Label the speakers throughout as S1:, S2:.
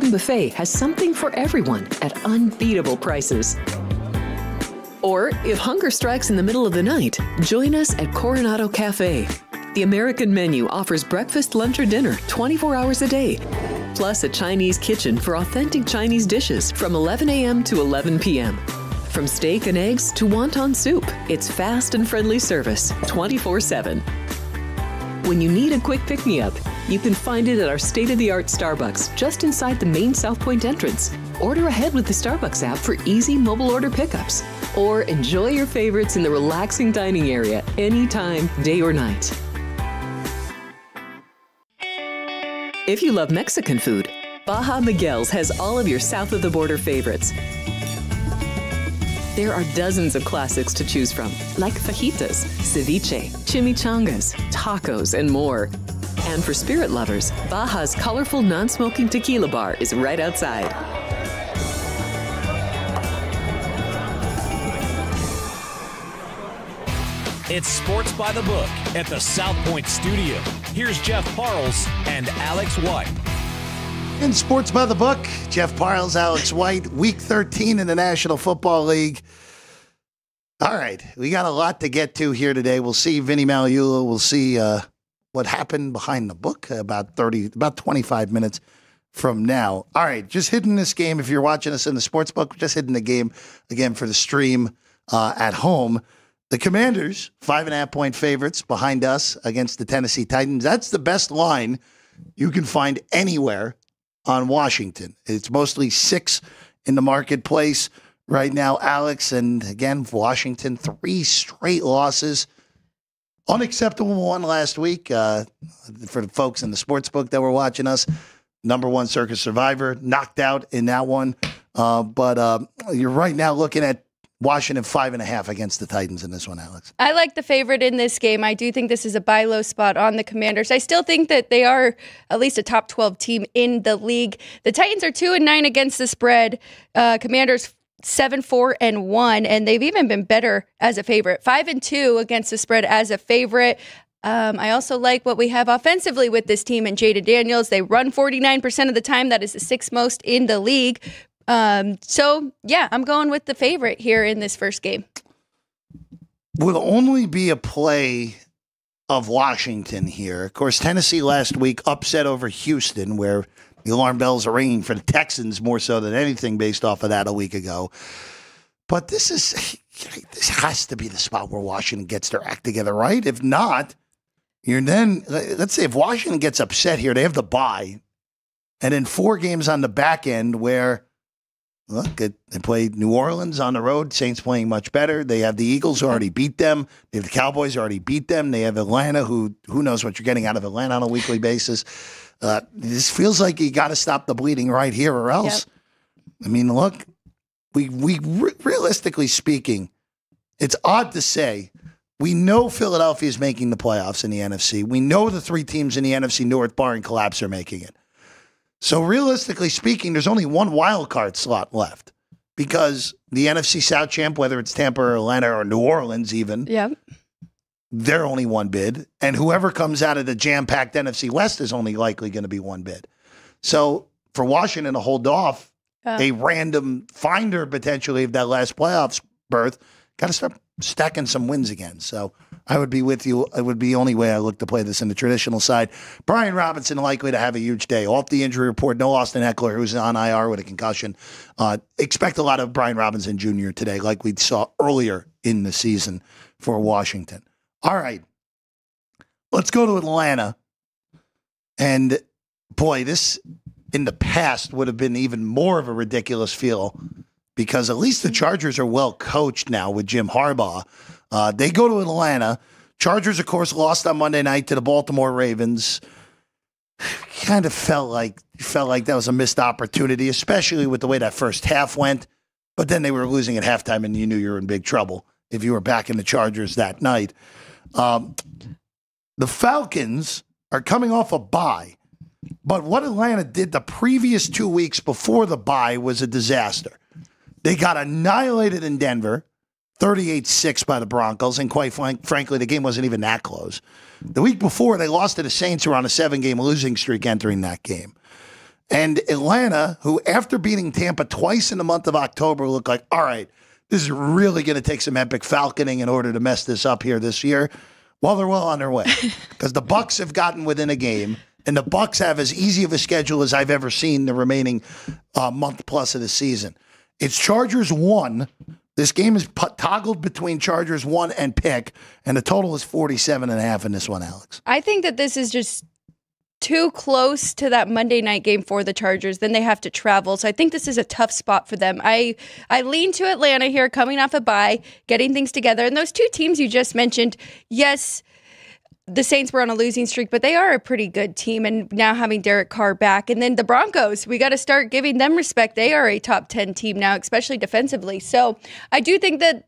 S1: all-you-can-eat buffet has something for everyone at unbeatable prices. Or, if hunger strikes in the middle of the night, join us at Coronado Cafe. The American menu offers breakfast, lunch, or dinner 24 hours a day, plus a Chinese kitchen for authentic Chinese dishes from 11 a.m. to 11 p.m. From steak and eggs to wonton soup, it's fast and friendly service 24/7. When you need a quick pick-me-up, you can find it at our state-of-the-art Starbucks just inside the main South Point entrance. Order ahead with the Starbucks app for easy mobile order pickups. Or enjoy your favorites in the relaxing dining area anytime, day or night. If you love Mexican food, Baja Miguel's has all of your south of the border favorites. There are dozens of classics to choose from, like fajitas, ceviche, chimichangas, tacos, and more. And for spirit lovers, Baja's colorful non-smoking tequila bar is right outside.
S2: It's Sports by the Book at the South Point Studio. Here's Jeff Parles and Alex White.
S3: In Sports by the Book, Jeff Parles, Alex White, Week 13 in the National Football League. All right, we got a lot to get to here today. We'll see Vinny Magliulo. We'll see what happened behind the book about 25 minutes from now. All right, just hitting this game. If you're watching us in the sports book, just hitting the game again for the stream at home. The Commanders, 5.5-point favorites behind us against the Tennessee Titans. That's the best line you can find anywhere on Washington. It's mostly 6 in the marketplace right now, Alex. And again, Washington, 3 straight losses. Unacceptable one last week for the folks in the sports book that were watching us. Number 1 Circus Survivor, knocked out in that one. But you're right now looking at Washington 5.5 against the Titans in this one, Alex.
S4: I like the favorite in this game. I do think this is a buy low spot on the Commanders. I still think that they are at least a top 12 team in the league. The Titans are 2-9 against the spread. Commanders 7-4-1, and they've even been better as a favorite. 5-2 against the spread as a favorite. I also like what we have offensively with this team and Jaden Daniels. They run 49% of the time. That is the 6th most in the league. So, yeah, I'm going with the favorite here in this first game.
S3: Will only be a play of Washington here. Of course, Tennessee last week upset over Houston, where the alarm bells are ringing for the Texans more so than anything based off of that a week ago. But this has to be the spot where Washington gets their act together, right? If not, let's say if Washington gets upset here, they have the bye. And then 4 games on the back end where, look, they played New Orleans on the road. Saints playing much better. They have the Eagles who already beat them. They have the Cowboys who already beat them. They have Atlanta who knows what you're getting out of Atlanta on a weekly basis. This feels like you got to stop the bleeding right here or else. Yep. I mean, look, we realistically speaking, it's odd to say. We know Philadelphia is making the playoffs in the NFC. We know the 3 teams in the NFC North, barring collapse, are making it. So realistically speaking, there's only one wild card slot left because the NFC South champ, whether it's Tampa or Atlanta or New Orleans even, they're only 1 bid. And whoever comes out of the jam-packed NFC West is only likely going to be 1 bid. So for Washington to hold off a random finder potentially of that last playoffs berth, got to start stacking some wins again. So I would be with you. It would be the only way I look to play this in the traditional side. Brian Robinson likely to have a huge day. Off the injury report, no Austin Eckler, who's on IR with a concussion. Expect a lot of Brian Robinson Jr. today, like we saw earlier in the season for Washington. All right. Let's go to Atlanta. And boy, this in the past would have been even more of a ridiculous feel because at least the Chargers are well coached now with Jim Harbaugh. They go to Atlanta. Chargers, of course, lost on Monday night to the Baltimore Ravens. Kind of felt like that was a missed opportunity, especially with the way that first half went. But then they were losing at halftime, and you knew you were in big trouble if you were backing the Chargers that night. The Falcons are coming off a bye. But what Atlanta did the previous 2 weeks before the bye was a disaster. They got annihilated in Denver, 38-6 by the Broncos, and quite frankly, the game wasn't even that close. The week before, they lost to the Saints, who were on a 7-game losing streak entering that game. And Atlanta, who after beating Tampa twice in the month of October, looked like, all right, this is really going to take some epic falconing in order to mess this up here this year. Well, they're well on their way because the Bucs have gotten within a game, and the Bucs have as easy of a schedule as I've ever seen the remaining month plus of the season. It's Chargers 1. This game is toggled between Chargers 1 and pick, and the total is 47.5 in this one, Alex.
S4: I think that this is just too close to that Monday night game for the Chargers. Then they have to travel. So I think this is a tough spot for them. I lean to Atlanta here, coming off a bye, getting things together. And those two teams you just mentioned, yes, the Saints were on a losing streak, but they are a pretty good team. And now having Derek Carr back. And then the Broncos, we got to start giving them respect. They are a top 10 team now, especially defensively. So I do think that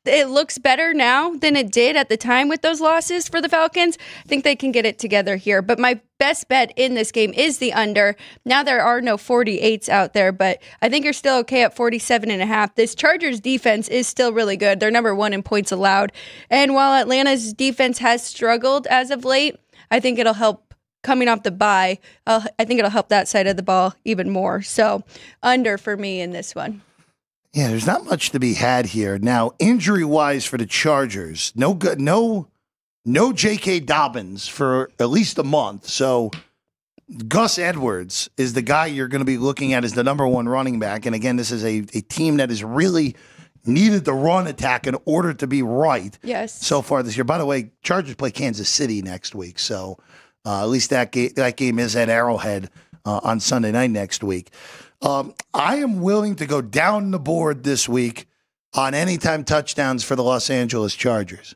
S4: it looks better now than it did at the time with those losses for the Falcons. I think they can get it together here. But my best bet in this game is the under. Now there are no 48s out there, but I think you're still okay at 47.5. This Chargers defense is still really good. They're number 1 in points allowed. And while Atlanta's defense has struggled as of late, I think it'll help coming off the bye. I think it'll help that side of the ball even more. So under for me in this one.
S3: Yeah, there's not much to be had here. Now, injury-wise for the Chargers, no J.K. Dobbins for at least a month. So Gus Edwards is the guy you're going to be looking at as the number 1 running back. And again, this is a team that has really needed the run attack in order to be right.
S4: Yes. So
S3: far this year. By the way, Chargers play Kansas City next week. So at least that game is at Arrowhead on Sunday night next week. I am willing to go down the board this week on anytime touchdowns for the Los Angeles Chargers.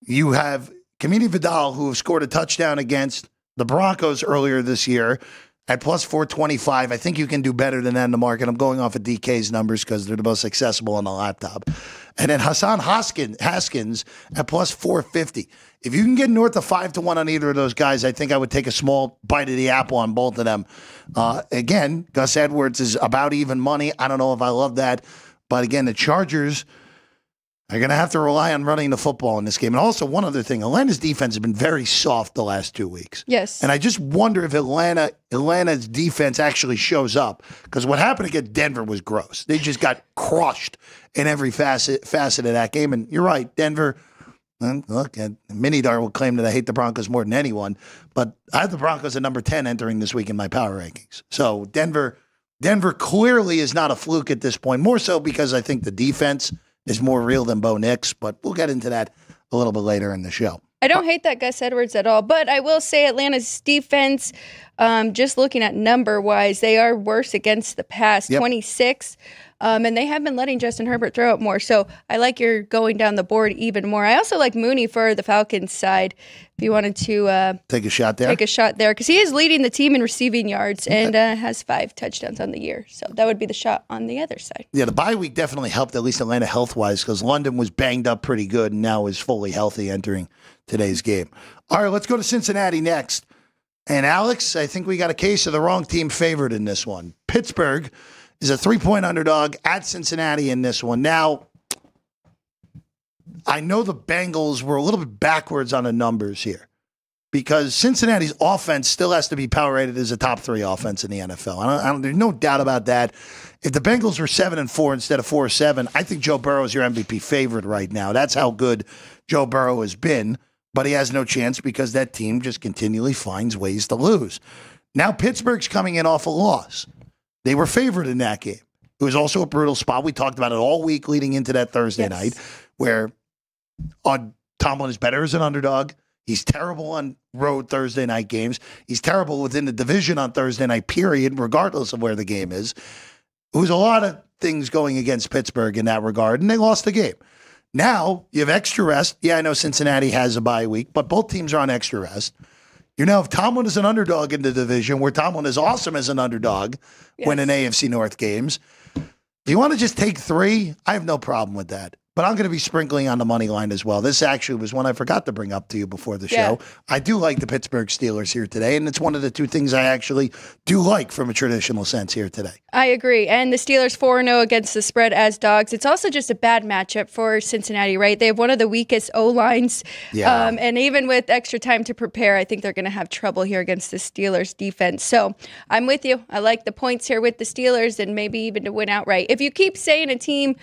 S3: You have Kamini Vidal, who have scored a touchdown against the Broncos earlier this year at plus 425. I think you can do better than that in the market. I'm going off of DK's numbers because they're the most accessible on the laptop. And then Hassan Haskins at plus 450. If you can get north of 5-1 on either of those guys, I think I would take a small bite of the apple on both of them. Again, Gus Edwards is about even money. I don't know if I love that. But again, the Chargers are going to have to rely on running the football in this game. And also, one other thing, Atlanta's defense has been very soft the last 2 weeks.
S4: Yes. And
S3: I just wonder if Atlanta's defense actually shows up. Because what happened against Denver was gross. They just got crushed in every facet of that game. And you're right, Denver, look, Minidar will claim that I hate the Broncos more than anyone. But I have the Broncos at number 10 entering this week in my power rankings. So Denver clearly is not a fluke at this point. More so because I think the defense is more real than Bo Nix, but we'll get into that a little bit later in the show.
S4: I don't hate that Gus Edwards at all, but I will say Atlanta's defense, just looking at number-wise, they are worse against the pass, 26, and they have been letting Justin Herbert throw it more, so I like your going down the board even more. I also like Mooney for the Falcons side, if you wanted to
S3: take a shot there,
S4: because he is leading the team in receiving yards and has 5 touchdowns on the year, so that would be the shot on the other side.
S3: Yeah, the bye week definitely helped, at least Atlanta health-wise, because London was banged up pretty good and now is fully healthy entering today's game. All right, let's go to Cincinnati next. And Alex, I think we got a case of the wrong team favored in this one. Pittsburgh is a 3-point underdog at Cincinnati in this one. Now, I know the Bengals were a little bit backwards on the numbers here because Cincinnati's offense still has to be power rated as a top 3 offense in the NFL. There's no doubt about that. If the Bengals were 7-4 instead of 4-7, I think Joe Burrow is your MVP favorite right now. That's how good Joe Burrow has been, but he has no chance because that team just continually finds ways to lose. Now Pittsburgh's coming in off a loss. They were favored in that game. It was also a brutal spot. We talked about it all week leading into that Thursday night where Tomlin is better as an underdog. He's terrible on road Thursday night games. He's terrible within the division on Thursday night, period, regardless of where the game is. It was a lot of things going against Pittsburgh in that regard, and they lost the game. Now, you have extra rest. Yeah, I know Cincinnati has a bye week, but both teams are on extra rest. You know, if Tomlin is an underdog in the division, where Tomlin is awesome as an underdog, winning AFC North games, if you want to just take 3, I have no problem with that. But I'm going to be sprinkling on the money line as well. This actually was one I forgot to bring up to you before the show. I do like the Pittsburgh Steelers here today, and it's one of the two things I actually do like from a traditional sense here today.
S4: I agree. And the Steelers 4-0 against the spread as dogs. It's also just a bad matchup for Cincinnati, right? They have one of the weakest O-lines.
S3: Yeah.
S4: And even with extra time to prepare, I think they're going to have trouble here against the Steelers defense. So I'm with you. I like the points here with the Steelers and maybe even to win outright. If you keep saying a team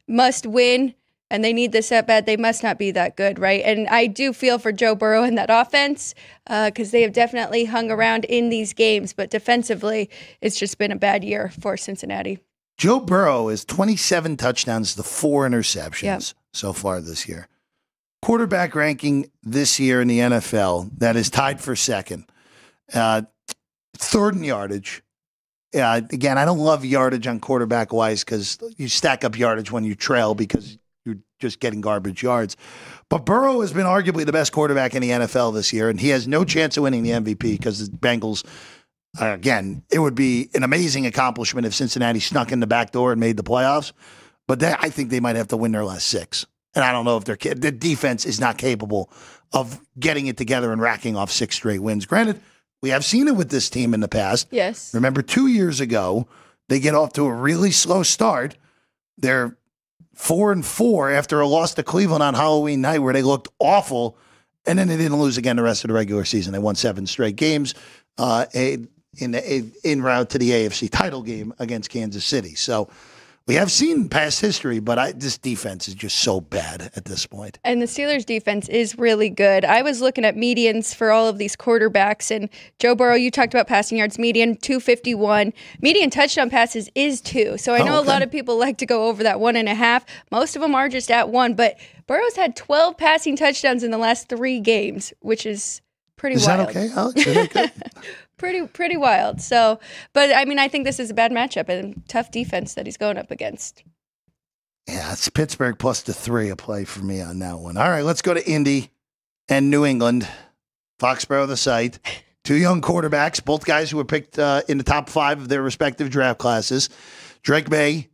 S4: must win, and they need this that bad, they must not be that good, right? And I do feel for Joe Burrow in that offense because they have definitely hung around in these games, but defensively, it's just been a bad year for Cincinnati.
S3: Joe Burrow is 27 touchdowns to 4 interceptions so far this year. Quarterback ranking this year in the NFL that is tied for second. Third in yardage. Again, I don't love yardage on quarterback-wise because you stack up yardage when you trail because you're just getting garbage yards. But Burrow has been arguably the best quarterback in the NFL this year, and he has no chance of winning the MVP because the Bengals, again, it would be an amazing accomplishment if Cincinnati snuck in the back door and made the playoffs. But I think they might have to win their last 6. And I don't know if the defense is not capable of getting it together and racking off 6 straight wins. Granted, we have seen it with this team in the past.
S4: Yes.
S3: Remember 2 years ago, they get off to a really slow start. They're 4-4 after a loss to Cleveland on Halloween night where they looked awful, and then they didn't lose again the rest of the regular season. They won 7 straight games en route to the AFC title game against Kansas City. So we have seen past history, but this defense is just so bad at this point.
S4: And the Steelers defense is really good. I was looking at medians for all of these quarterbacks, and Joe Burrow, you talked about passing yards, median 251. Median touchdown passes is 2. So I know a lot of people like to go over that 1.5. Most of them are just at 1, but Burrow's had 12 passing touchdowns in the last 3 games, which is pretty wild.
S3: Is that okay, Alex? Is that good?
S4: Pretty wild. So, but I mean, I think this is a bad matchup and tough defense that he's going up against.
S3: Yeah, it's Pittsburgh plus the 3 a play for me on that one. All right, let's go to Indy and New England. Foxborough, the site. 2 young quarterbacks, both guys who were picked in the top 5 of their respective draft classes. Drake May,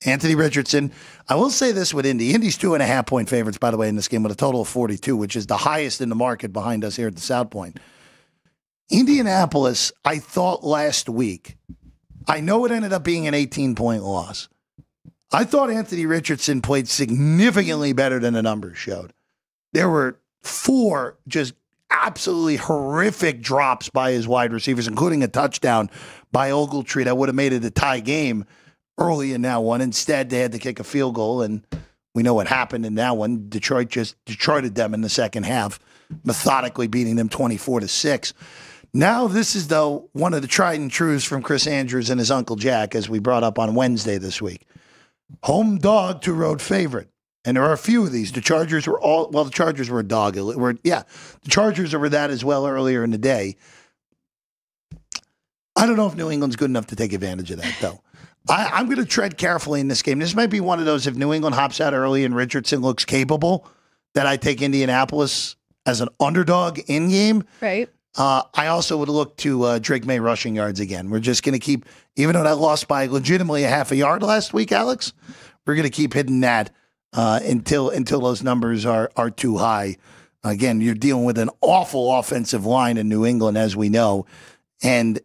S3: Anthony Richardson. I will say this with Indy. Indy's 2.5-point favorites, by the way, in this game with a total of 42, which is the highest in the market behind us here at the South Point. Indianapolis, I thought last week, I know it ended up being an 18-point loss. I thought Anthony Richardson played significantly better than the numbers showed. There were 4 just absolutely horrific drops by his wide receivers, including a touchdown by Ogletree that would have made it a tie game early in that one. Instead, they had to kick a field goal, and we know what happened in that one. Detroit just Detroited them in the second half, methodically beating them 24-6. Now, this is, though, one of the tried and trues from Chris Andrews and his Uncle Jack, as we brought up on Wednesday this week. Home dog to road favorite. And there are a few of these. The Chargers were the Chargers were a dog. The Chargers were that as well earlier in the day. I don't know if New England's good enough to take advantage of that, though. I'm going to tread carefully in this game. This might be one of those, if New England hops out early and Richardson looks capable, that I take Indianapolis as an underdog in game.
S4: Right.
S3: I also would look to Drake May rushing yards again. We're just going to keep, even though that lost by legitimately a half a yard last week, Alex, we're going to keep hitting that until those numbers are too high. Again, you're dealing with an awful offensive line in New England, as we know, and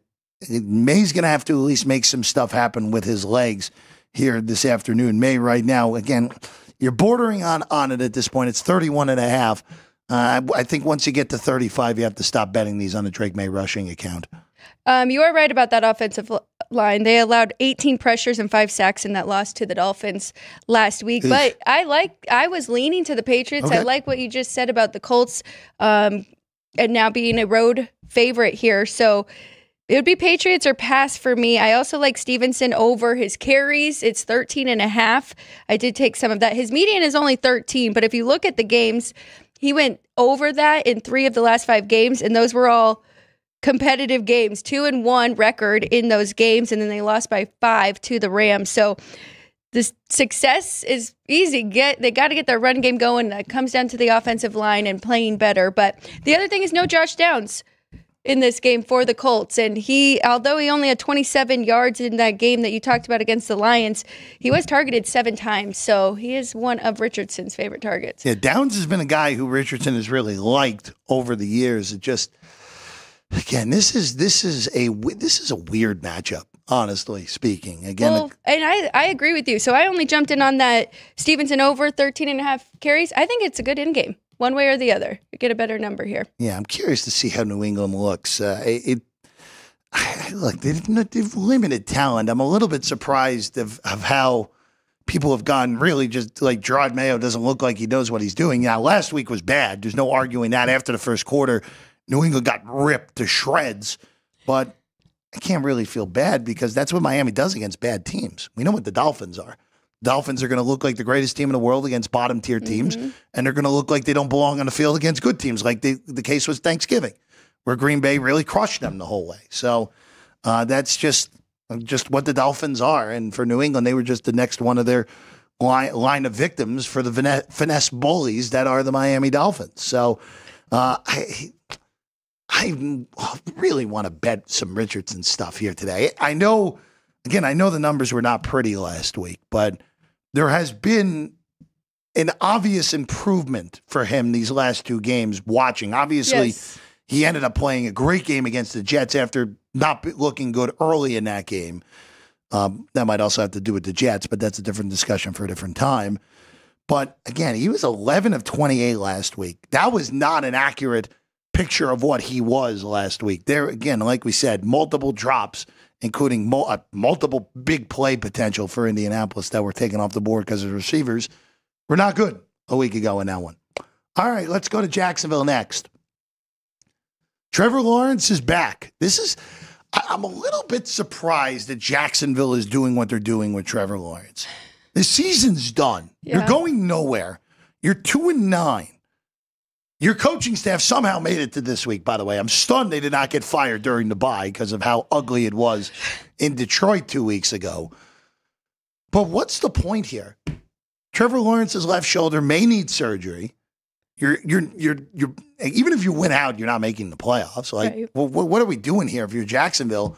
S3: May's going to have to at least make some stuff happen with his legs here this afternoon. May right now, again, you're bordering on it at this point. It's 31.5. I think once you get to 35, you have to stop betting these on the Drake May rushing account.
S4: You are right about that offensive line. They allowed 18 pressures and 5 sacks in that loss to the Dolphins last week. But I was leaning to the Patriots. Okay. I like what you just said about the Colts and now being a road favorite here. So it would be Patriots or pass for me. I also like Stevenson over his carries. It's 13.5. I did take some of that. His median is only 13, but if you look at the games, he went over that in 3 of the last 5 games, and those were all competitive games. 2-1 record in those games, and then they lost by 5 to the Rams. So the success is easy. They got to get their run game going. That comes down to the offensive line and playing better. But the other thing is no Josh Downs. in this game for the Colts. And although he only had 27 yards in that game that you talked about against the Lions, he was targeted 7 times. So he is one of Richardson's favorite targets.
S3: Yeah, Downs has been a guy who Richardson has really liked over the years. It just, again, this is a weird matchup, honestly speaking. Again,
S4: well, and I agree with you. So I only jumped in on that Stevenson over 13.5 carries. I think it's a good in-game. One way or the other. You get a better number here.
S3: Yeah, I'm curious to see how New England looks. Look, they've limited talent. I'm a little bit surprised of how people have gone really just like Gerard Mayo doesn't look like he knows what he's doing. Now, last week was bad. There's no arguing that. After the first quarter, New England got ripped to shreds. But I can't really feel bad because that's what Miami does against bad teams. We know what the Dolphins are. Dolphins are going to look like the greatest team in the world against bottom-tier teams, and they're going to look like they don't belong on the field against good teams, like the case was Thanksgiving, where Green Bay really crushed them the whole way. So that's just what the Dolphins are. And for New England, they were just the next one of their line of victims for the finesse bullies that are the Miami Dolphins. So I really want to bet some Richardson stuff here today. I know the numbers were not pretty last week, but there has been an obvious improvement for him these last 2 games watching. Obviously, He ended up playing a great game against the Jets after not looking good early in that game. That might also have to do with the Jets, but that's a different discussion for a different time. But again, he was 11 of 28 last week. That was not an accurate picture of what he was last week. There, again, like we said, multiple drops, including multiple big play potential for Indianapolis that were taken off the board because the receivers were not good a week ago in that one. All right, let's go to Jacksonville next. Trevor Lawrence is back. I'm a little bit surprised that Jacksonville is doing what they're doing with Trevor Lawrence. The season's done. Yeah. You're going nowhere. You're 2-9. Your coaching staff somehow made it to this week, by the way. I'm stunned they did not get fired during the bye because of how ugly it was in Detroit 2 weeks ago. But what's the point here? Trevor Lawrence's left shoulder may need surgery. You're even if you win out, you're not making the playoffs. Like, right. Well, what are we doing here? If you're Jacksonville,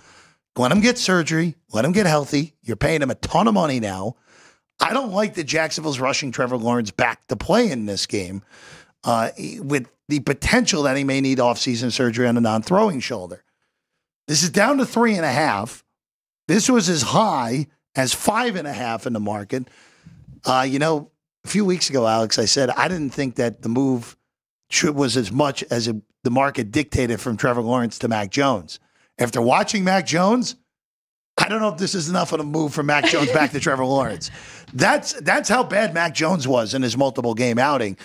S3: let him get surgery, let him get healthy. You're paying him a ton of money now. I don't like that Jacksonville's rushing Trevor Lawrence back to play in this game. With the potential that he may need offseason surgery on a non-throwing shoulder. This is down to 3.5. This was as high as 5.5 in the market. A few weeks ago, Alex, I said I didn't think that the move was as much as the market dictated from Trevor Lawrence to Mac Jones. After watching Mac Jones, I don't know if this is enough of a move from Mac Jones back to Trevor Lawrence. That's how bad Mac Jones was in his multiple game outing.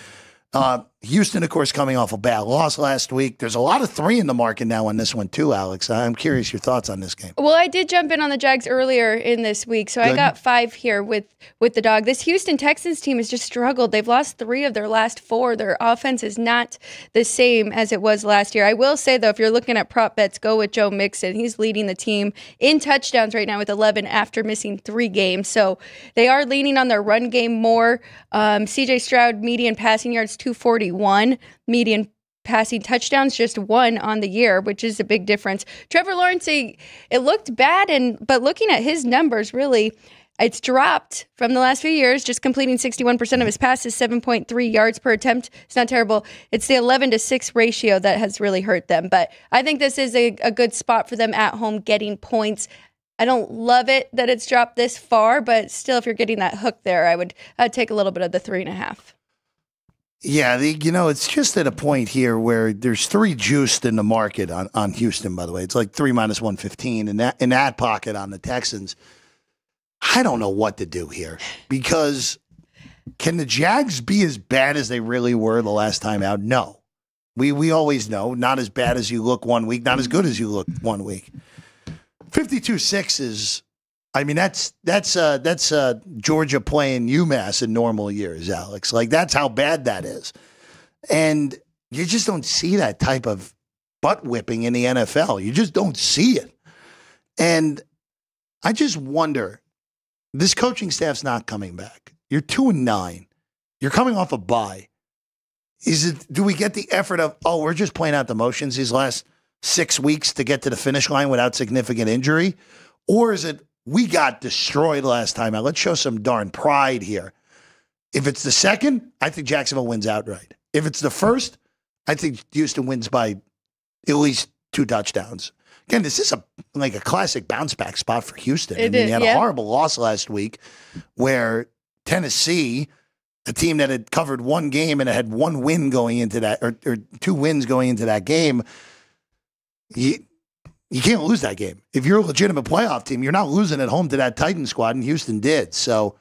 S3: Houston, of course, coming off a bad loss last week. There's a lot of 3 in the market now on this one, too, Alex. I'm curious your thoughts on this game.
S4: Well, I did jump in on the Jags earlier in this week, so good. I got 5 here with the dog. This Houston Texans team has just struggled. They've lost 3 of their last 4. Their offense is not the same as it was last year. I will say, though, if you're looking at prop bets, go with Joe Mixon. He's leading the team in touchdowns right now with 11 after missing 3 games. So they are leaning on their run game more. C.J. Stroud, median passing yards, 241. Median passing touchdowns, just 1 on the year, which is a big difference. Trevor Lawrence, it looked bad, but looking at his numbers, really, it's dropped from the last few years, just completing 61% of his passes, 7.3 yards per attempt. It's not terrible. It's the 11-6 ratio that has really hurt them. But I think this is a good spot for them at home getting points. I don't love it that it's dropped this far, but still, if you're getting that hook there, I'd take a little bit of the 3.5.
S3: Yeah, it's just at a point here where there's 3 juiced in the market on Houston, by the way. It's like 3 minus 115 in that pocket on the Texans. I don't know what to do here because can the Jags be as bad as they really were the last time out? No. We always know, not as bad as you look one week, not as good as you look one week. 52-6 is, that's Georgia playing UMass in normal years, Alex. Like, that's how bad that is. And you just don't see that type of butt whipping in the NFL. You just don't see it. And I just wonder, this coaching staff's not coming back. You're 2-9. You're coming off a bye. Do we get the effort of, we're just playing out the motions these last 6 weeks to get to the finish line without significant injury? Or is it we got destroyed last time out? Let's show some darn pride here. If it's the second, I think Jacksonville wins outright. If it's the first, I think Houston wins by at least 2 touchdowns. Again, this is like a classic bounce back spot for Houston. They had a horrible loss last week where Tennessee, a team that had covered one game and had 1 win going into that, or 2 wins going into that game, you can't lose that game. If you're a legitimate playoff team, you're not losing at home to that Titans squad, and Houston did. So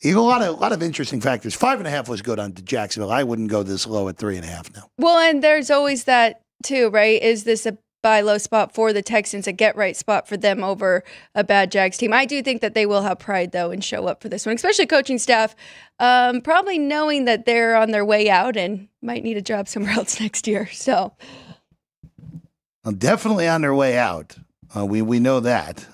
S3: you have a lot of interesting factors. 5.5 was good on Jacksonville. I wouldn't go this low at 3.5 now.
S4: Well, and there's always that too, right? Is this a buy low spot for the Texans, a get right spot for them over a bad Jags team? I do think that they will have pride though and show up for this one, especially coaching staff, probably knowing that they're on their way out and might need a job somewhere else next year. So
S3: definitely on their way out. We know that.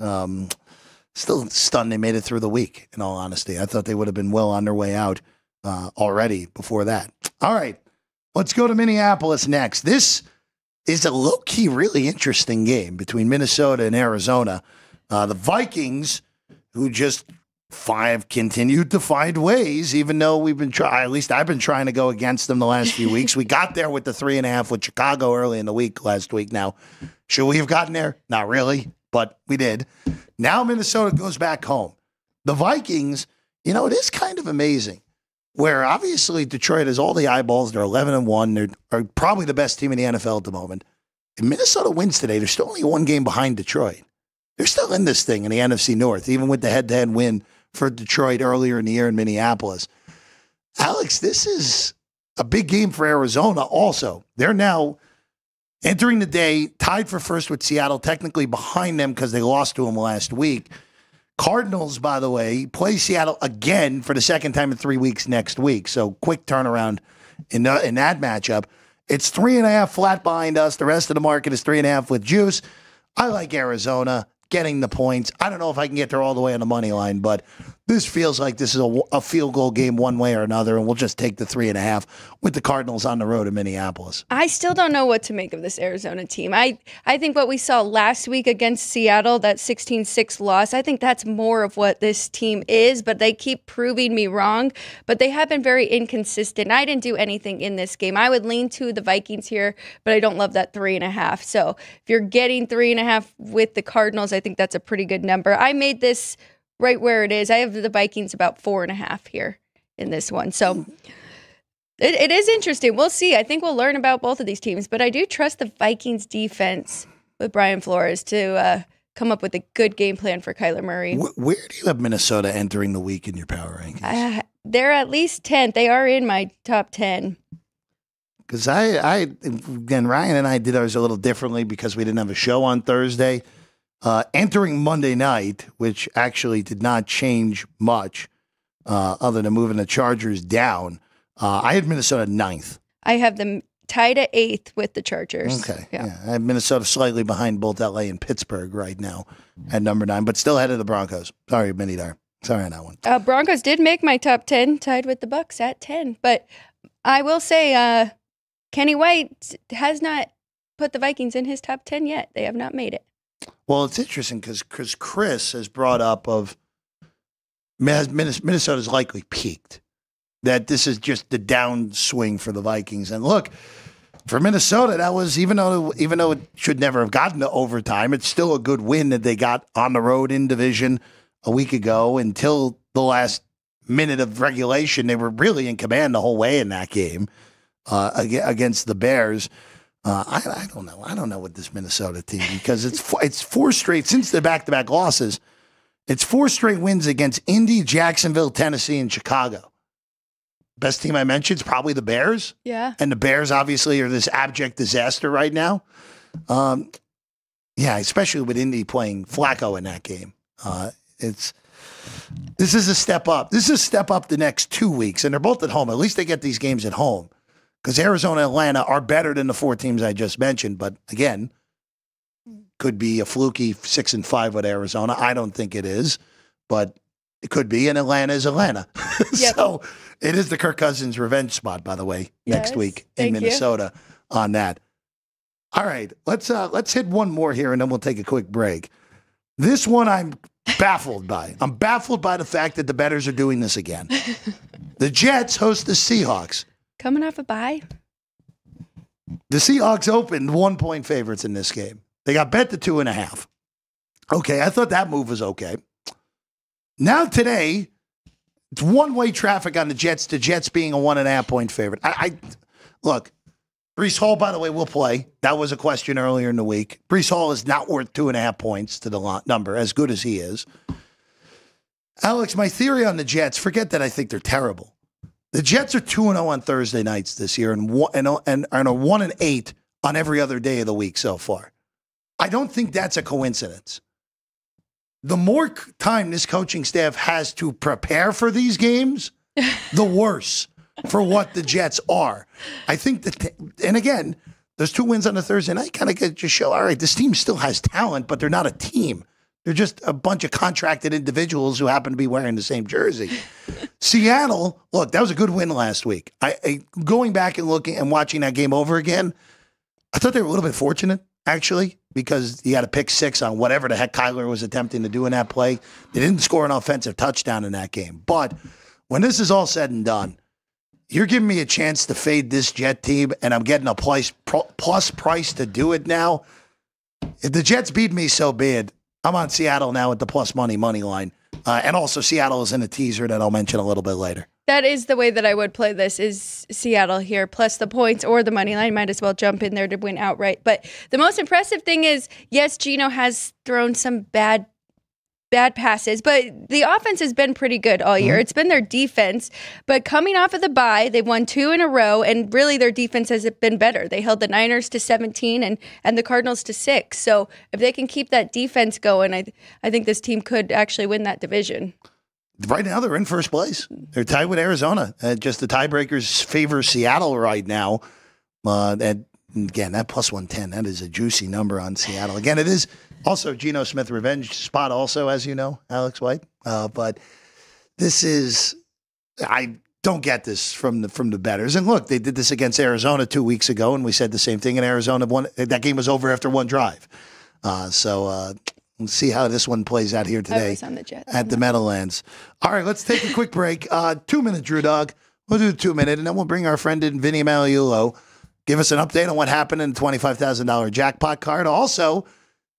S3: Still stunned they made it through the week, in all honesty. I thought they would have been well on their way out already before that. All right, let's go to Minneapolis next. This is a low-key, really interesting game between Minnesota and Arizona. The Vikings, who just continued to find ways, even though we've been at least I've been trying to go against them the last few weeks. We got there with the 3.5 with Chicago early in the week last week. Now, should we have gotten there? Not really, but we did. Now Minnesota goes back home. The Vikings, it is kind of amazing. Where obviously Detroit has all the eyeballs. They're 11-1. They're probably the best team in the NFL at the moment. If Minnesota wins today, they're still only 1 game behind Detroit. They're still in this thing in the NFC North, even with the head-to-head win for Detroit earlier in the year in Minneapolis. Alex, this is a big game for Arizona also. They're now entering the day tied for first with Seattle, technically behind them because they lost to them last week. Cardinals, by the way, play Seattle again for the second time in 3 weeks next week. So quick turnaround in that matchup. It's 3.5 flat behind us. The rest of the market is 3.5 with juice. I like Arizona getting the points. I don't know if I can get there all the way on the money line, but this feels like this is a field goal game one way or another, and we'll just take the 3.5 with the Cardinals on the road in Minneapolis.
S4: I still don't know what to make of this Arizona team. I think what we saw last week against Seattle, that 16-6 loss, I think that's more of what this team is, but they keep proving me wrong. But they have been very inconsistent. I didn't do anything in this game. I would lean to the Vikings here, but I don't love that 3.5. So if you're getting 3.5 with the Cardinals, I think that's a pretty good number. I made this right where it is. I have the Vikings about 4.5 here in this one. So it is interesting. We'll see. I think we'll learn about both of these teams, but I do trust the Vikings defense with Brian Flores to come up with a good game plan for Kyler Murray.
S3: Where do you have Minnesota entering the week in your power rankings?
S4: They're at least 10th. They are in my top 10.
S3: Because again, Ryan and I did ours a little differently because we didn't have a show on Thursday. Entering Monday night, which actually did not change much other than moving the Chargers down, I had Minnesota 9th.
S4: I have them tied at 8th with the Chargers.
S3: Okay. Yeah. I have Minnesota slightly behind both LA and Pittsburgh right now at number 9, but still ahead of the Broncos. Sorry, Vinny there. Sorry on that one.
S4: Broncos did make my top 10, tied with the Bucs at 10. But I will say Kenny White has not put the Vikings in his top 10 yet. They have not made it.
S3: Well, it's interesting because Chris has brought up Minnesota's likely peaked, that this is just the downswing for the Vikings. And look, for Minnesota, that was, even though it should never have gotten to overtime, it's still a good win that they got on the road in division a week ago. Until the last minute of regulation, they were really in command the whole way in that game against the Bears. I don't know. I don't know with this Minnesota team because it's 4 straight since the back-to-back losses. It's 4 straight wins against Indy, Jacksonville, Tennessee, and Chicago. Best team I mentioned is probably the Bears.
S4: Yeah. And
S3: the Bears obviously are this abject disaster right now. Yeah, especially with Indy playing Flacco in that game. This is a step up. This is a step up the next 2 weeks, and they're both at home. At least they get these games at home. Because Arizona and Atlanta are better than the 4 teams I just mentioned. But again, could be a fluky 6-5 with Arizona. I don't think it is, but it could be. And Atlanta is Atlanta. Yep. So it is the Kirk Cousins revenge spot, by the way, next week in Minnesota on that. All right, let's hit one more here, and then we'll take a quick break. This one I'm baffled by. I'm baffled by the fact that the bettors are doing this again. The Jets host the Seahawks.
S4: Coming off a bye.
S3: The Seahawks opened 1-point favorites in this game. They got bet to 2.5. Okay, I thought that move was okay. Now today, it's one-way traffic on the Jets to Jets being a 1.5-point favorite. Look, Breece Hall, by the way, will play. That was a question earlier in the week. Breece Hall is not worth 2.5 points to the number, as good as he is. Alex, my theory on the Jets, forget that I think they're terrible. The Jets are 2-0 on Thursday nights this year and are 1-8 on every other day of the week so far. I don't think that's a coincidence. The more time this coaching staff has to prepare for these games, the worse for what the Jets are. I think that, and again, those 2 wins on a Thursday night kind of just show, all right, this team still has talent, but they're not a team. They're just a bunch of contracted individuals who happen to be wearing the same jersey. Seattle, look, that was a good win last week. Going back and looking and watching that game over again, I thought they were a little bit fortunate, actually, because you had a pick 6 on whatever the heck Kyler was attempting to do in that play. They didn't score an offensive touchdown in that game. But when this is all said and done, you're giving me a chance to fade this Jet team, and I'm getting a plus price to do it now. If the Jets beat me, so be it. I'm on Seattle now at the plus money line. And also Seattle is in a teaser that I'll mention a little bit later.
S4: That is the way that I would play this, is Seattle here, plus the points or the money line. Might as well jump in there to win outright. But the most impressive thing is, yes, Geno has thrown some bad passes, but the offense has been pretty good all year. It's been their defense. But coming off of the bye, they've won 2 in a row, and really their defense has been better. They held the Niners to 17 and the Cardinals to 6. So if they can keep that defense going, I think this team could actually win that division.
S3: Right now, they're in first place. They're tied with Arizona. Just the tiebreakers favor Seattle right now. And again, that plus 110, that is a juicy number on Seattle. Again, it is also Geno Smith revenge spot also, as you know, Alex White. But this is, I don't get this from the bettors. And look, they did this against Arizona 2 weeks ago, and we said the same thing. And Arizona won. That game was over after one drive. So we'll see how this one plays out here today
S4: on the Jets,
S3: at the Meadowlands. All right, let's take a quick break. 2 minute, Drew Dog. We'll do 2 minute, and then we'll bring our friend in, Vinny Magliulo. Give us an update on what happened in the $25,000 jackpot card. Also,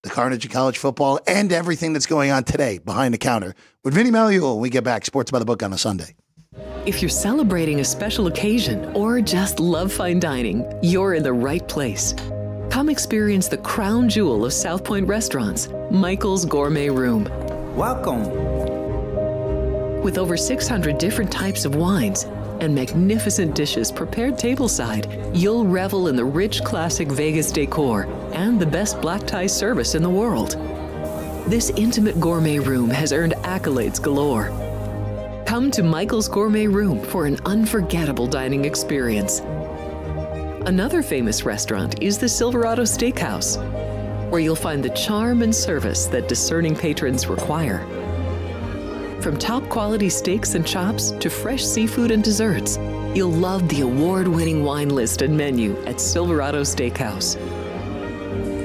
S3: the carnage of college football and everything that's going on today behind the counter. With Vinny Magliulo when we get back. Sports by the Book on a Sunday.
S1: If you're celebrating a special occasion or just love fine dining, you're in the right place. Come experience the crown jewel of South Point restaurants, Michael's Gourmet Room.
S5: Welcome.
S1: With over 600 different types of wines and magnificent dishes prepared tableside, you'll revel in the rich classic Vegas decor and the best black tie service in the world. This intimate gourmet room has earned accolades galore. Come to Michael's Gourmet Room for an unforgettable dining experience. Another famous restaurant is the Silverado Steakhouse, where you'll find the charm and service that discerning patrons require. From top quality steaks and chops to fresh seafood and desserts, you'll love the award-winning wine list and menu at Silverado Steakhouse.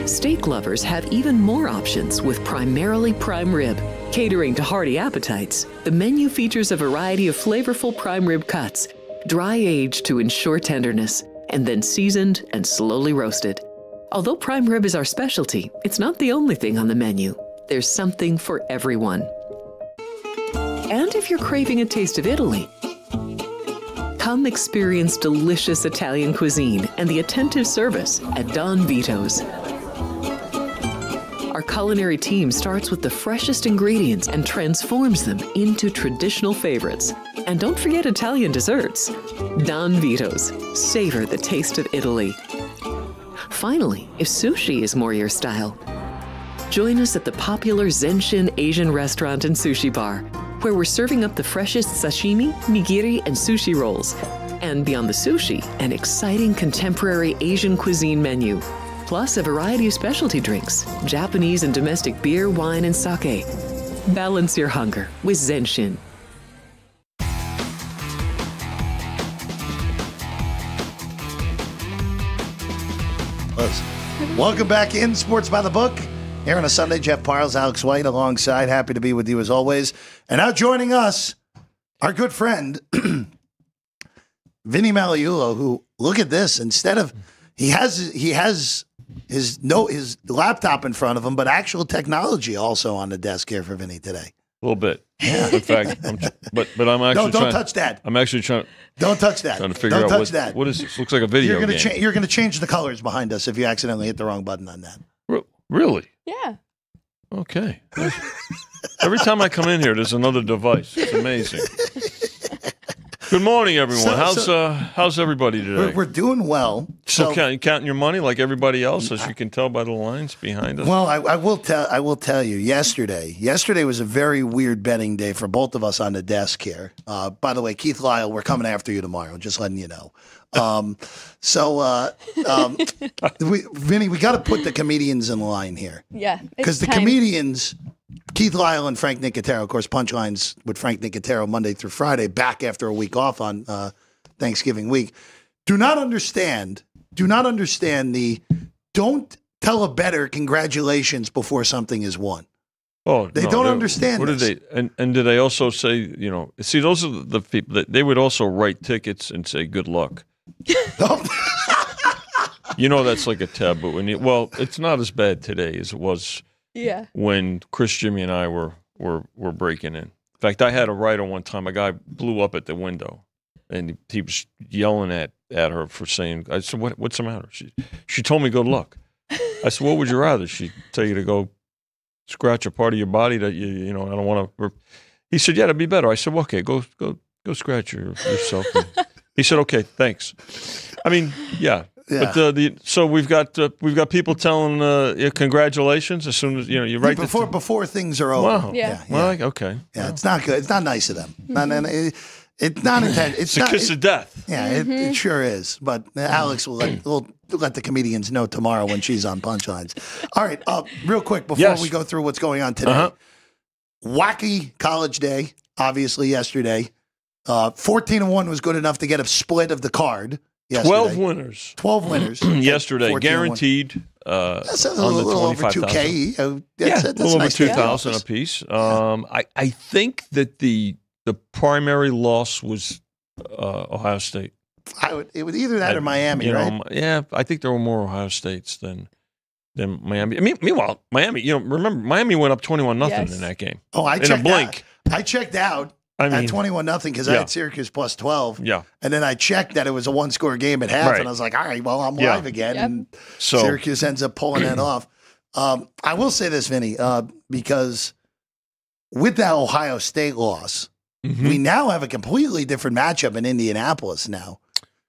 S1: Steak lovers have even more options with primarily prime rib. Catering to hearty appetites, the menu features a variety of flavorful prime rib cuts, dry-aged to ensure tenderness, and then seasoned and slowly roasted. Although prime rib is our specialty, it's not the only thing on the menu. There's something for everyone. And if you're craving a taste of Italy, come experience delicious Italian cuisine and the attentive service at Don Vito's. Our culinary team starts with the freshest ingredients and transforms them into traditional favorites. And don't forget Italian desserts. Don Vito's. Savor the taste of Italy. Finally, if sushi is more your style, join us at the popular Zenshin Asian restaurant and sushi bar, where we're serving up the freshest sashimi, nigiri, and sushi rolls. And beyond the sushi, an exciting contemporary Asian cuisine menu, plus a variety of specialty drinks, Japanese and domestic beer, wine, and sake. Balance your hunger with Zenshin.
S3: Welcome back in Sports by the Book. Here on a Sunday, Jeff Parles, Alex White alongside. Happy to be with you as always. And now joining us, our good friend, Vinny Magliulo, who, look at this, instead of, he has his laptop in front of him, but actual technology also on the desk here for Vinny today.
S5: A little bit. Yeah. In fact, but I'm actually
S3: don't touch that.
S5: I'm actually trying.
S3: Don't touch that.
S5: Trying to figure out what is this? Looks like a video game.
S3: You're gonna change the colors behind us if you accidentally hit the wrong button on that.
S5: Really?
S4: Yeah.
S5: Okay. Every time I come in here, there's another device. It's amazing. Good morning, everyone. How's everybody today?
S3: We're doing well.
S5: So counting your money like everybody else, as you can tell by the lines behind us.
S3: Well, I will tell you. Yesterday was a very weird betting day for both of us on the desk here. By the way, Keith Lyle, we're coming after you tomorrow. Just letting you know. Vinny, we got to put the comedians in line here.
S4: Yeah,
S3: because the comedians. Keith Lyle and Frank Nicotero, of course, Punchlines with Frank Nicotero Monday through Friday, back after a week off on Thanksgiving week. Do not understand the don't tell a bettor congratulations before something is won.
S5: Oh,
S3: they don't understand.
S5: What did they? And did they also say, see, those are the people that they would also write tickets and say good luck. That's like a taboo. Well, it's not as bad today as it was.
S4: Yeah. When
S5: Chris, Jimmy, and I were breaking in. In fact, I had a writer one time. A guy blew up at the window, and he was yelling at her for saying. I said, "What's the matter?" She told me good luck. I said, "What would you rather?" She tell you to go scratch a part of your body that I don't want to. He said, "Yeah, that'd be better." I said, well, "Okay, go scratch yourself." He said, "Okay, thanks." I mean, yeah. Yeah. But so we've got people telling congratulations as soon as you write
S3: before things are over.
S5: Wow.
S4: Yeah.
S5: Well, okay.
S3: Yeah, it's not good. It's not nice of them. It's not intended.
S5: It's a kiss of death.
S3: Yeah, it sure is. But Alex will let the comedians know tomorrow when she's on Punchlines. All right, real quick before we go through what's going on today. Wacky college day, obviously yesterday. 14-1 was good enough to get a split of the card. Yesterday.
S5: 12 winners.
S3: 12 winners.
S5: Yesterday. Guaranteed.
S3: That's a little over 2K.
S5: That's a little over 2,000 apiece. I think that the primary loss was Ohio State.
S3: It was either that or Miami, right?
S5: Yeah, I think there were more Ohio States than Miami. Meanwhile, Miami, remember, Miami went up 21-0 in that game.
S3: Oh,
S5: in a blink.
S3: I checked out. At 21-0 because I had Syracuse plus 12.
S5: Yeah.
S3: And then I checked that it was a one-score game at half, and I was like, all right, well, I'm live again. Yep. And Syracuse ends up pulling that off. I will say this, Vinny, because with that Ohio State loss, we now have a completely different matchup in Indianapolis now.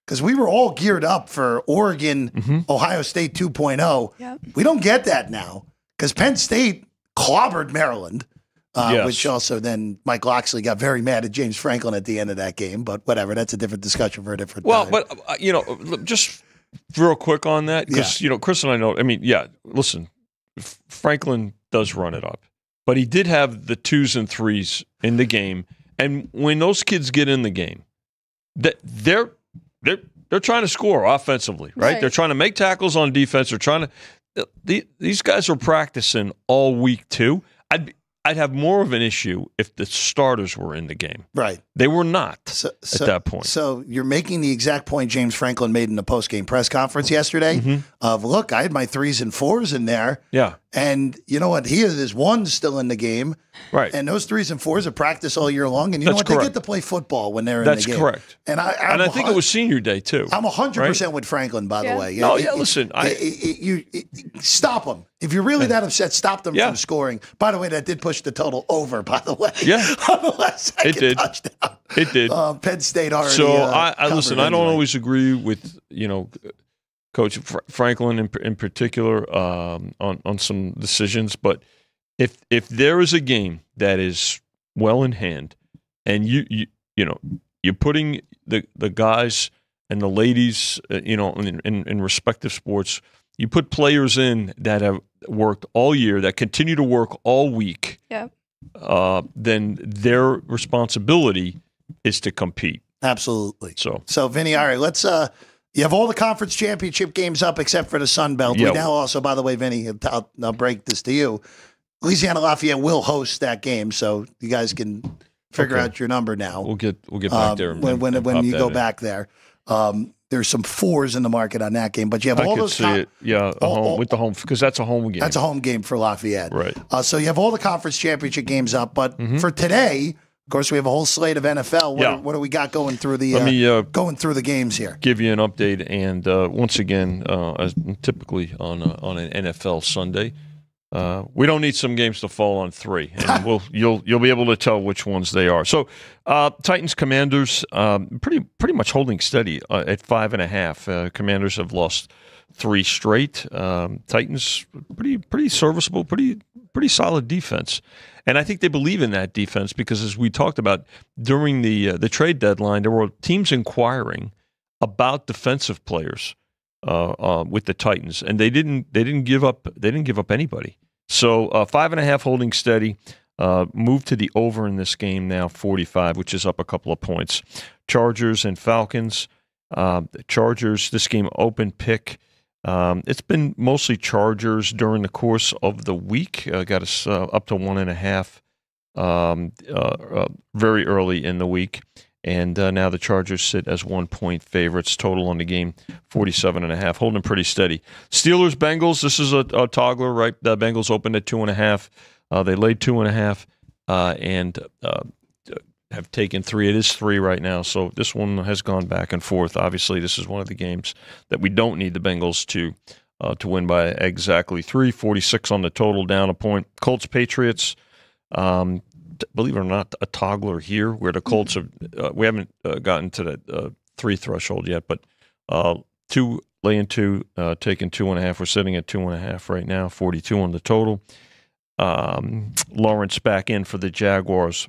S3: Because we were all geared up for Oregon, Ohio State 2.0. Yep. We don't get that now because Penn State clobbered Maryland. Which also then Mike Loxley got very mad at James Franklin at the end of that game. But whatever, that's a different discussion for a different time.
S5: Well, but, just real quick on that, because, Chris and I know, listen, Franklin does run it up. But he did have the 2s and 3s in the game. And when those kids get in the game, they're trying to score offensively, right? They're trying to make tackles on defense. They're trying to these guys are practicing all week, too. I'd have more of an issue if the starters were in the game.
S3: Right.
S5: They were not at that point.
S3: So you're making the exact point James Franklin made in the post-game press conference yesterday of, look, I had my 3s and 4s in there.
S5: Yeah.
S3: And you know what? He has his 1s still in the game.
S5: Right.
S3: And those 3s and 4s are practice all year long. And you know what? They get to play football when they're in the game.
S5: That's correct.
S3: And I
S5: think it was senior day, too.
S3: I'm 100% with Franklin, by the way.
S5: Listen.
S3: You stop them. If you're really that upset, stop them from scoring. By the way, that did push the total over, by the way.
S5: Yeah.
S3: On the last second touchdown.
S5: It did.
S3: Penn State already.
S5: So, listen, I don't always agree with, Coach Franklin in particular on some decisions. But if there is a game that is well in hand and you're putting the guys and the ladies, in respective sports, you put players in that have worked all year, that continue to work all week, then their responsibility is to compete.
S3: Absolutely.
S5: So
S3: Vinny, all right, let's You have all the conference championship games up except for the Sun Belt.
S5: Yeah.
S3: We now also, by the way, Vinny, I'll break this to you. Louisiana Lafayette will host that game, so you guys can figure out your number now.
S5: We'll get back there
S3: when you go back there. There's some 4s in the market on that game, but you have all those.
S5: With the home, because that's a home game.
S3: That's a home game for Lafayette,
S5: right?
S3: So you have all the conference championship games up, but for today, of course, we have a whole slate of NFL. What do we got going through the going through the games here? Give
S5: you an update, and once again, as typically on an NFL Sunday, we don't need some games to fall on 3, and you'll be able to tell which ones they are. So, Titans Commanders pretty much holding steady at 5.5. Commanders have lost 3 straight. Titans pretty serviceable, pretty solid defense. And I think they believe in that defense because, as we talked about during the trade deadline, there were teams inquiring about defensive players with the Titans, and they didn't give up anybody. So 5.5 holding steady. Move to the over in this game now, 45, which is up a couple of points. Chargers and Falcons. The Chargers, this game open pick. It's been mostly Chargers during the course of the week. Got us up to 1.5 very early in the week. And now the Chargers sit as 1-point favorites. Total on the game, 47.5. Holding pretty steady. Steelers, Bengals, this is a toggler, right? The Bengals opened at 2.5. They laid 2.5 and have taken 3. It is 3 right now, so this one has gone back and forth. Obviously, this is one of the games that we don't need the Bengals to win by exactly 3. 46 on the total, down a point. Colts, Patriots, believe it or not, a toggler here where the Colts have we haven't gotten to that 3 threshold yet, but 2 laying 2, taking 2.5. We're sitting at 2.5 right now. 42 on the total. Lawrence back in for the Jaguars.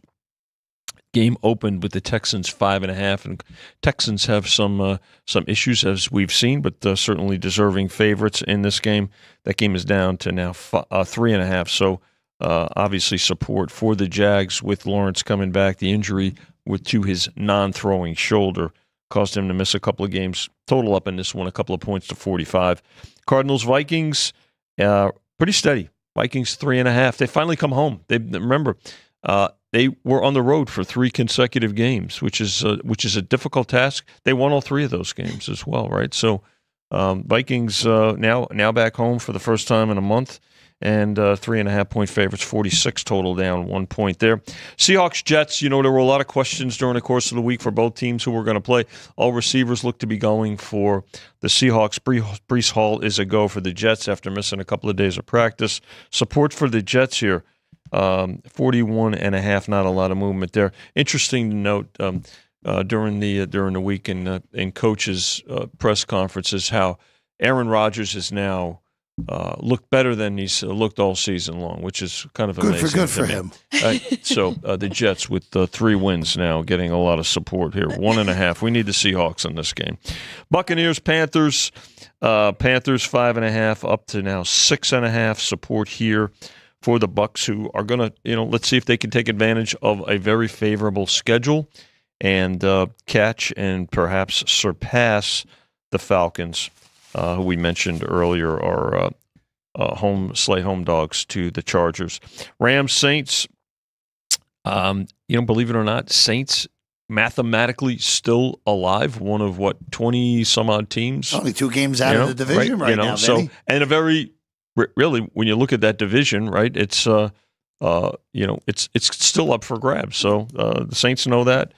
S5: Game opened with the Texans 5.5, and Texans have some issues as we've seen, but certainly deserving favorites in this game. That game is down to now 3.5. So obviously support for the Jags with Lawrence coming back. The injury to his non-throwing shoulder caused him to miss a couple of games. Total up in this one, a couple of points to 45. Cardinals, Vikings, pretty steady. Vikings 3.5. They finally come home. Remember, they were on the road for 3 consecutive games, which is a difficult task. They won all 3 of those games as well, right? So Vikings now back home for the first time in a month, and 3.5-point favorites, 46 total, down 1 point there. Seahawks, Jets, there were a lot of questions during the course of the week for both teams who were going to play. All receivers look to be going for the Seahawks. Breece Hall is a go for the Jets after missing a couple of days of practice. Support for the Jets here, 41.5, not a lot of movement there. Interesting to note during the week in coaches' press conferences how Aaron Rodgers is now looked better than he's looked all season long, which is kind of amazing.
S3: Good for him.
S5: So the Jets with 3 wins now, getting a lot of support here. 1.5. We need the Seahawks in this game. Buccaneers, Panthers. Panthers 5.5 up to now 6.5. Support here for the Bucs, who are going to, let's see if they can take advantage of a very favorable schedule and catch and perhaps surpass the Falcons, who we mentioned earlier are home dogs to the Chargers. Rams, Saints. Believe it or not, Saints mathematically still alive. One of 20 some odd teams.
S3: Only 2 games out of the division right now.
S5: So, and a very really, when you look at that division, right, it's it's still up for grabs. So the Saints know that.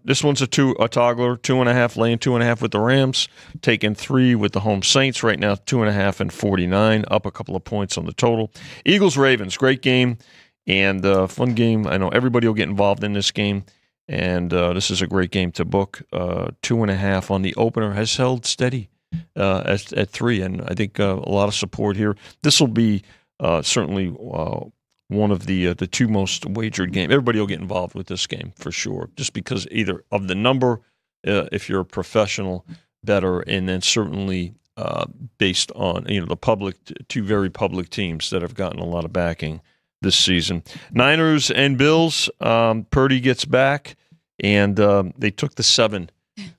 S5: This one's a toggler, 2.5, laying 2.5 with the Rams, taking 3 with the home Saints right now, 2.5 and 49, up a couple of points on the total. Eagles, Ravens, great game and fun game. I know everybody will get involved in this game, and this is a great game to book. 2.5 on the opener has held steady at 3, and I think a lot of support here. This will be certainly one of the 2 most wagered games. Everybody will get involved with this game for sure, just because either of the number, if you're a professional bettor, and then certainly based on the public, 2 very public teams that have gotten a lot of backing this season. Niners and Bills. Purdy gets back, and they took the 7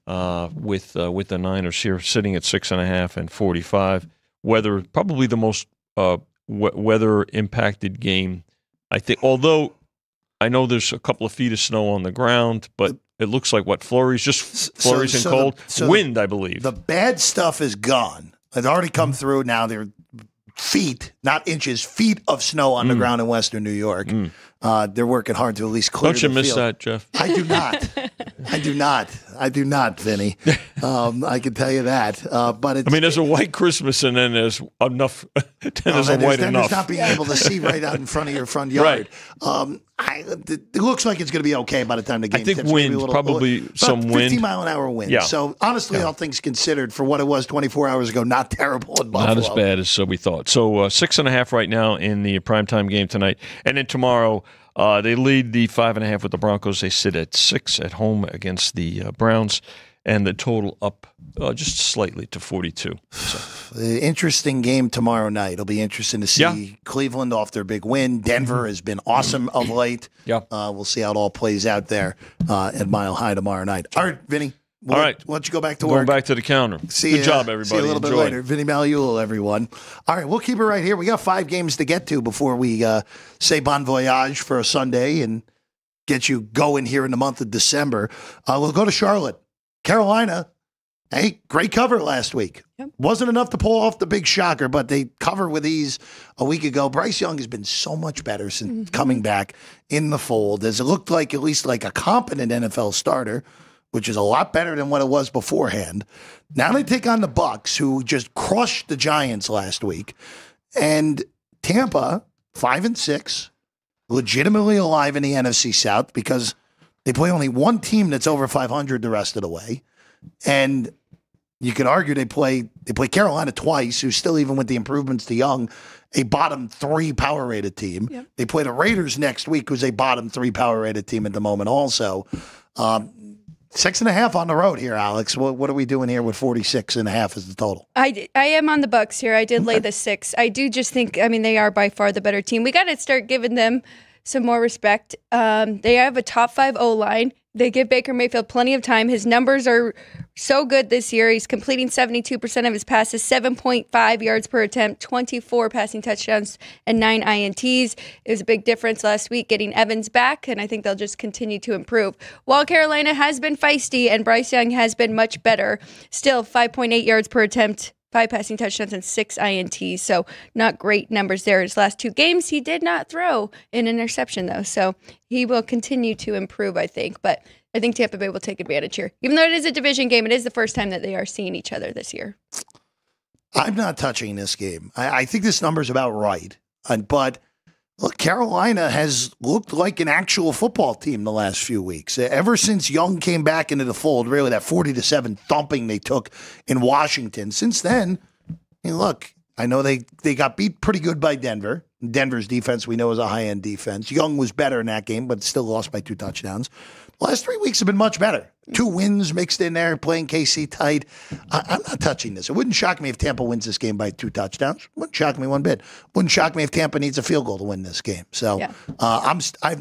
S5: with the Niners here sitting at 6.5 and 45. Weather, probably the most weather impacted game, I think. Although I know there's a couple of feet of snow on the ground, but it looks like flurries, just flurries and cold. Wind, I believe. The
S3: bad stuff is gone. It's already come through. Now they're feet, not inches, feet of snow on the ground in Western New York. They're working hard to at least clear the field.
S5: Don't you miss that, Jeff?
S3: I do not. I do not, Vinny. I can tell you that. But it's,
S5: there's a white Christmas, and then there's enough. There's
S3: not being able to see right out in front of your front yard.
S5: Right.
S3: It looks like it's going to be okay by the time the game tips.
S5: I think wind, probably some wind.
S3: 50-mile-an-hour wind.
S5: Yeah.
S3: So, honestly, all things considered, for what it was 24 hours ago, not terrible in Buffalo.
S5: Not as bad as we thought. So, 6.5 right now in the primetime game tonight. And then tomorrow, they lead the 5.5 with the Broncos. They sit at 6 at home against the Browns. And the total up just slightly to 42. So.
S3: Interesting game tomorrow night. It'll be interesting to see Cleveland off their big win. Denver has been awesome of late. We'll see how it all plays out there at Mile High tomorrow night. All right, Vinny.
S5: All right.
S3: Why don't you go back to work?
S5: Going back to the counter. Good job, everybody.
S3: See you a little bit later. Vinny Magliulo, everyone. All right, we'll keep it right here. We got 5 games to get to before we say bon voyage for a Sunday and get you going here in the month of December. We'll go to Charlotte. Carolina, hey, great cover last week. Wasn't enough to pull off the big shocker, but they cover with ease a week ago. Bryce Young has been so much better since coming back in the fold. As it looked like, at least like a competent NFL starter, which is a lot better than what it was beforehand. Now they take on the Bucs, who just crushed the Giants last week. And Tampa, 5-6, legitimately alive in the NFC South because they play only one team that's over 500 the rest of the way. And you could argue they play Carolina twice, who's still, even with the improvements to Young, a bottom 3 power rated team. Yep. They play the Raiders next week, who's a bottom 3 power rated team at the moment also. 6.5 on the road here, Alex. What are we doing here with 46.5 as the total?
S4: I am on the Bucs here. I did lay the 6. I do just think, they are by far the better team. We got to start giving them some more respect. They have a top 5 O-line. They give Baker Mayfield plenty of time. His numbers are so good this year. He's completing 72% of his passes, 7.5 yards per attempt, 24 passing touchdowns, and 9 INTs. It was a big difference last week getting Evans back, and I think they'll just continue to improve. While Carolina has been feisty and Bryce Young has been much better, still 5.8 yards per attempt, 5 passing touchdowns, and 6 INTs. So not great numbers there. His last 2 games, he did not throw an interception, though. So he will continue to improve, I think. But I think Tampa Bay will take advantage here. Even though it is a division game, it is the first time that they are seeing each other this year.
S3: I'm not touching this game. I think this number's about right. But look, Carolina has looked like an actual football team the last few weeks. Ever since Young came back into the fold, really that 40-7 thumping they took in Washington. Since then, look, I know they got beat pretty good by Denver. Denver's defense, we know, is a high-end defense. Young was better in that game, but still lost by 2 touchdowns. The last 3 weeks have been much better. 2 wins mixed in there, playing KC tight. I'm not touching this. It wouldn't shock me if Tampa wins this game by 2 touchdowns. Wouldn't shock me one bit. Wouldn't shock me if Tampa needs a field goal to win this game. So I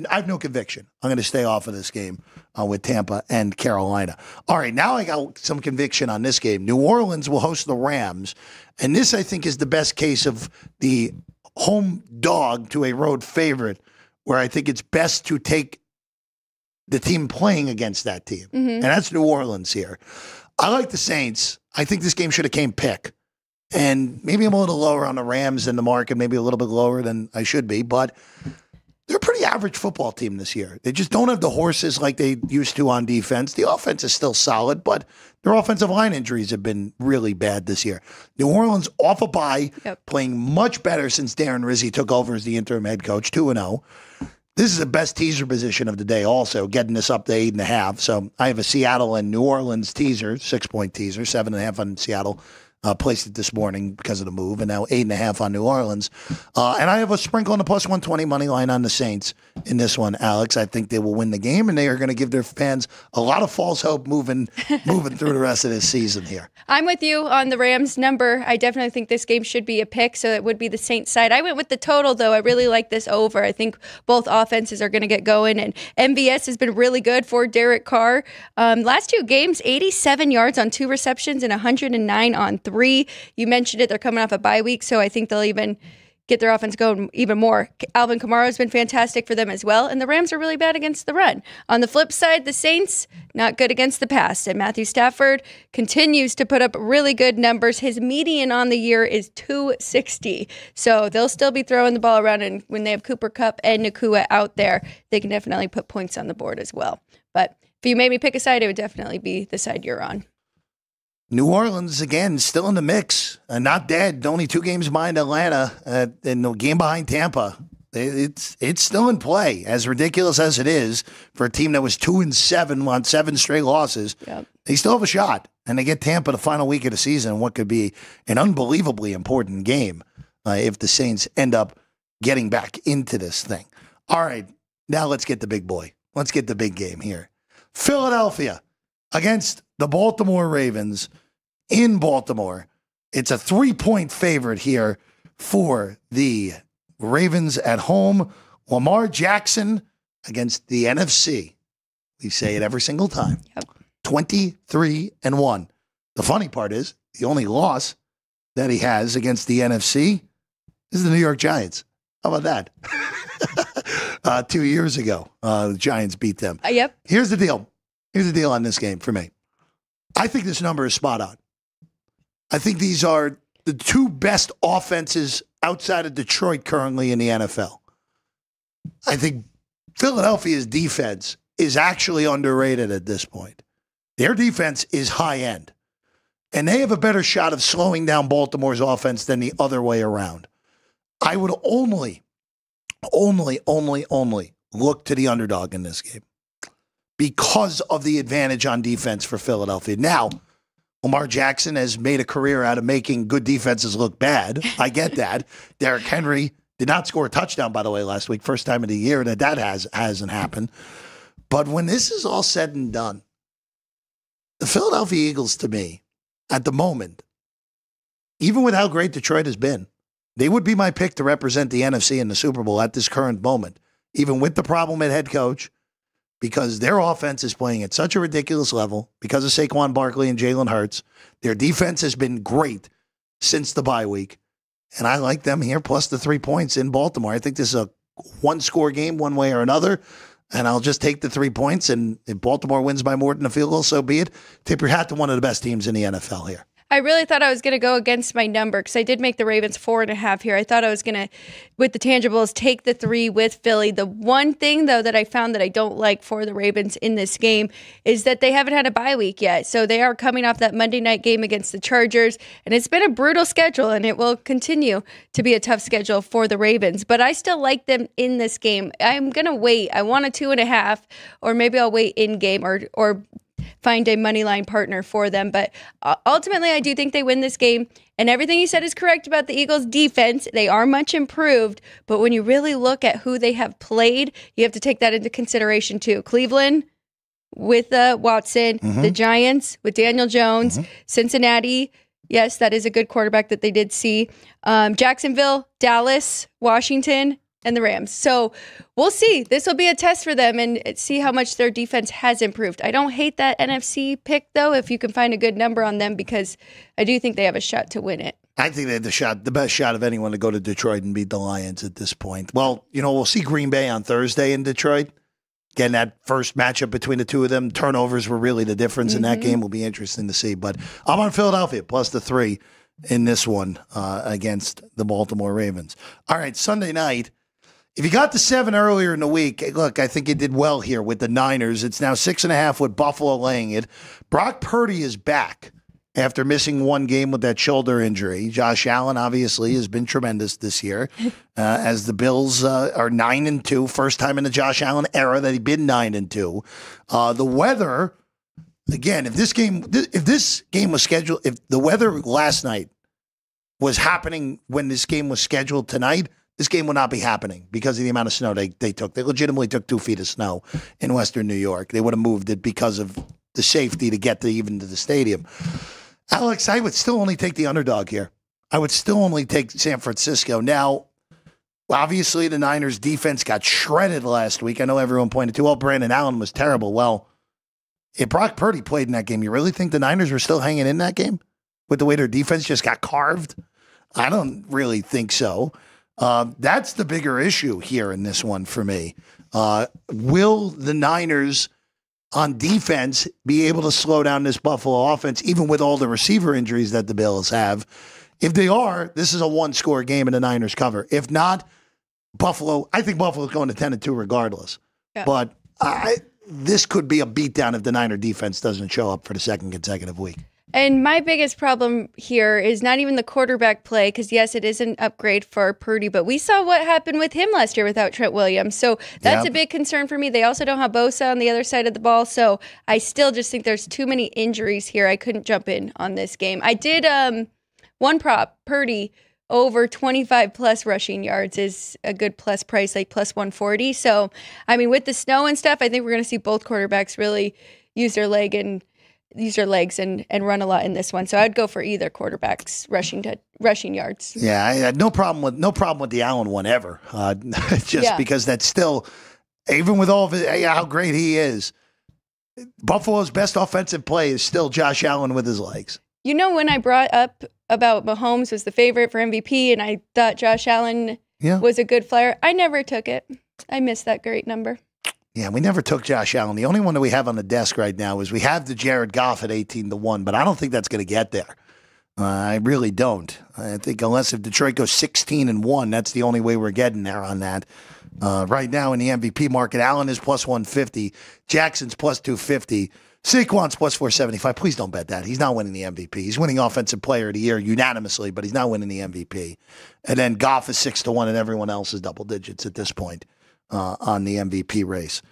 S3: have no conviction. I'm going to stay off of this game with Tampa and Carolina. All right, now I got some conviction on this game. New Orleans will host the Rams, and this, I think, is the best case of the home dog to a road favorite, where I think it's best to take the team playing against that team. And that's New Orleans here. I like the Saints. I think this game should have came pick. And maybe I'm a little lower on the Rams than the market, maybe a little bit lower than I should be, but they're a pretty average football team this year. They just don't have the horses like they used to on defense. The offense is still solid, but their offensive line injuries have been really bad this year. New Orleans off a bye, playing much better since Darren Rizzi took over as the interim head coach, 2-0. This is the best teaser position of the day also, getting this up to 8.5. So I have a Seattle and New Orleans teaser, 6-point teaser, 7.5 on Seattle, Placed it this morning because of the move, and now 8.5 on New Orleans. And I have a sprinkle on the plus 120 money line on the Saints in this one, Alex. I think they will win the game, and they are going to give their fans a lot of false hope moving through the rest of this season here.
S4: I'm with you on the Rams number. I definitely think this game should be a pick, so it would be the Saints side. I went with the total, though. I really like this over. I think both offenses are going to get going, and MVS has been really good for Derek Carr. Last 2 games, 87 yards on 2 receptions and 109 on 3. You mentioned it. They're coming off a bye week, so I think they'll even get their offense going even more. Alvin Kamara has been fantastic for them as well, and the Rams are really bad against the run. On the flip side, the Saints, not good against the pass, and Matthew Stafford continues to put up really good numbers. His median on the year is 260, so they'll still be throwing the ball around, and when they have Cooper Kupp and Nakua out there, they can definitely put points on the board as well. But if you made me pick a side, it would definitely be the side you're on.
S3: New Orleans, again, still in the mix. Not dead. Only 2 games behind Atlanta and the game behind Tampa. It's still in play, as ridiculous as it is for a team that was 2-7 on 7 straight losses. Yep. They still have a shot, and they get Tampa the final week of the season, what could be an unbelievably important game if the Saints end up getting back into this thing. All right, now let's get the big boy. Let's get the big game here. Philadelphia against the Baltimore Ravens in Baltimore. It's a 3-point favorite here for the Ravens at home. Lamar Jackson against the NFC. We say it every single time. Yep. 23-1. The funny part is the only loss that he has against the NFC is the New York Giants. How about that? 2 years ago, the Giants beat them.
S4: Yep.
S3: Here's the deal. Here's the deal on this game for me. I think this number is spot on. I think these are the 2 best offenses outside of Detroit currently in the NFL. I think Philadelphia's defense is actually underrated at this point. Their defense is high end, and they have a better shot of slowing down Baltimore's offense than the other way around. I would only look to the underdog in this game because of the advantage on defense for Philadelphia. Now, Lamar Jackson has made a career out of making good defenses look bad. I get that. Derrick Henry did not score a touchdown, by the way, last week. First time of the year that hasn't happened. But when this is all said and done, the Philadelphia Eagles, to me, at the moment, even with how great Detroit has been, they would be my pick to represent the NFC in the Super Bowl at this current moment, even with the problem at head coach, because their offense is playing at such a ridiculous level because of Saquon Barkley and Jalen Hurts. Their defense has been great since the bye week, and I like them here plus the 3 points in Baltimore. I think this is a 1-score game one way or another, and I'll just take the 3 points, and if Baltimore wins by more than a field goal, so be it. Tip your hat to one of the best teams in the NFL here.
S4: I really thought I was going to go against my number because I did make the Ravens 4.5 here. I thought I was going to, with the tangibles, take the 3 with Philly. The one thing, though, that I found that I don't like for the Ravens in this game is that they haven't had a bye week yet. So they are coming off that Monday night game against the Chargers, and it's been a brutal schedule, and it will continue to be a tough schedule for the Ravens. But I still like them in this game. I'm going to wait. I want a 2.5, or maybe I'll wait in game or find a money line partner for them. But ultimately, I do think they win this game. And everything you said is correct about the Eagles' defense. They are much improved. But when you really look at who they have played, you have to take that into consideration too. Cleveland with Watson, the Giants with Daniel Jones, Cincinnati. Yes, that is a good quarterback that they did see. Jacksonville, Dallas, Washington, and the Rams. So we'll see. This will be a test for them and see how much their defense has improved. I don't hate that NFC pick, though, if you can find a good number on them, because I do think they have a shot to win it.
S3: I think they have the best shot of anyone to go to Detroit and beat the Lions at this point. Well, we'll see Green Bay on Thursday in Detroit. Again, that first matchup between the two of them, turnovers were really the difference in that game. Will be interesting to see. But I'm on Philadelphia plus the 3 in this one against the Baltimore Ravens. All right, Sunday night. If you got the 7 earlier in the week, look, I think you did well here with the Niners. It's now 6.5 with Buffalo laying it. Brock Purdy is back after missing 1 game with that shoulder injury. Josh Allen obviously has been tremendous this year as the Bills are 9-2. First time in the Josh Allen era that he'd been 9-2. The weather again, if this game was scheduled, if the weather last night was happening when this game was scheduled tonight, this game would not be happening because of the amount of snow they took. They legitimately took 2 feet of snow in Western New York. They would have moved it because of the safety to get even to the stadium. Alex, I would still only take the underdog here. I would still only take San Francisco. Now, obviously, the Niners' defense got shredded last week. I know everyone pointed to, Brandon Allen was terrible. Well, if Brock Purdy played in that game, you really think the Niners were still hanging in that game with the way their defense just got carved? I don't really think so. That's the bigger issue here in this one for me. Will the Niners on defense be able to slow down this Buffalo offense, even with all the receiver injuries that the Bills have? If they are, this is a one-score game and the Niners cover. If not, I think Buffalo's going to 10-2 regardless. Yeah. But this could be a beatdown if the Niner defense doesn't show up for the second consecutive week.
S4: And my biggest problem here is not even the quarterback play, because, yes, it is an upgrade for Purdy, but we saw what happened with him last year without Trent Williams. So that's a big concern for me. They also don't have Bosa on the other side of the ball, so I still just think there's too many injuries here. I couldn't jump in on this game. I did one prop, Purdy, over 25-plus rushing yards is a good plus price, like plus 140. So, I mean, with the snow and stuff, I think we're going to see both quarterbacks really use their legs and run a lot in this one. So I'd go for either quarterback's rushing yards.
S3: Yeah, I had no problem with the Allen one ever. Because that's still, even with all of it, how great he is, Buffalo's best offensive play is still Josh Allen with his legs.
S4: You know, when I brought up about Mahomes was the favorite for MVP and I thought Josh Allen was a good flyer, I never took it. I missed that great number.
S3: Yeah, we never took Josh Allen. The only one that we have on the desk right now is we have the Jared Goff at 18-1, but I don't think that's going to get there. I really don't. I think unless if Detroit goes 16-1, that's the only way we're getting there on that. Right now in the MVP market, Allen is plus 150, Jackson's plus 250, Saquon's plus 475. Please don't bet that. He's not winning the MVP. He's winning Offensive Player of the Year unanimously, but he's not winning the MVP. And then Goff is 6-1, and everyone else is double digits at this point on the MVP race.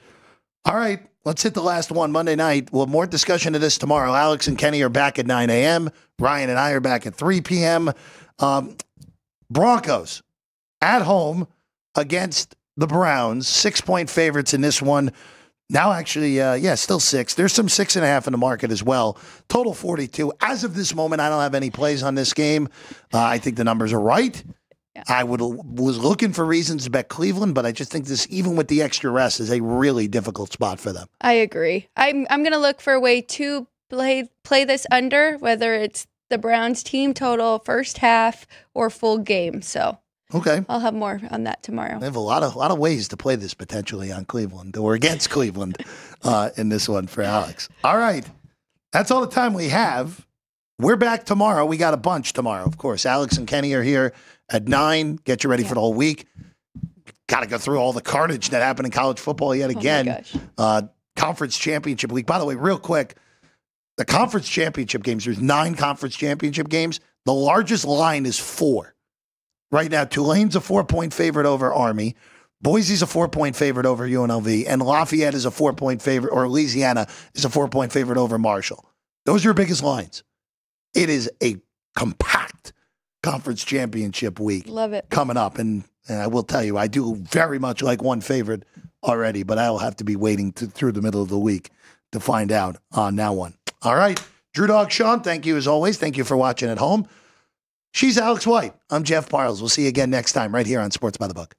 S3: All right, let's hit the last one Monday night. We'll have more discussion of this tomorrow. Alex and Kenny are back at 9 a.m. Ryan and I are back at 3 p.m. Broncos at home against the Browns. 6-point favorites in this one. Now, actually, still 6. There's some 6.5 in the market as well. Total 42. As of this moment, I don't have any plays on this game. I think the numbers are right. Yeah. I was looking for reasons to bet Cleveland, but I just think this, even with the extra rest, is a really difficult spot for them.
S4: I agree. I'm going to look for a way to play this under, whether it's the Browns team total, first half, or full game. So.
S3: Okay.
S4: I'll have more on that tomorrow.
S3: They have a lot of ways to play this potentially on Cleveland or against Cleveland in this one for Alex. All right. That's all the time we have. We're back tomorrow. We got a bunch tomorrow, of course. Alex and Kenny are here at 9. Get you ready for the whole week. Got to go through all the carnage that happened in college football yet again. Conference championship week. By the way, real quick, the conference championship games, there's 9 conference championship games. The largest line is 4. Right now, Tulane's a 4-point favorite over Army. Boise's a 4-point favorite over UNLV. And Lafayette is a 4-point favorite, or Louisiana is a 4-point favorite over Marshall. Those are your biggest lines. It is a compact conference championship week.
S4: Love it.
S3: Coming up. And I will tell you, I do very much like one favorite already, but I'll have to be waiting through the middle of the week to find out on that one. All right. Drew Dog Sean, thank you as always. Thank you for watching at home. She's Alex White. I'm Jeff Parles. We'll see you again next time right here on Sports by the Book.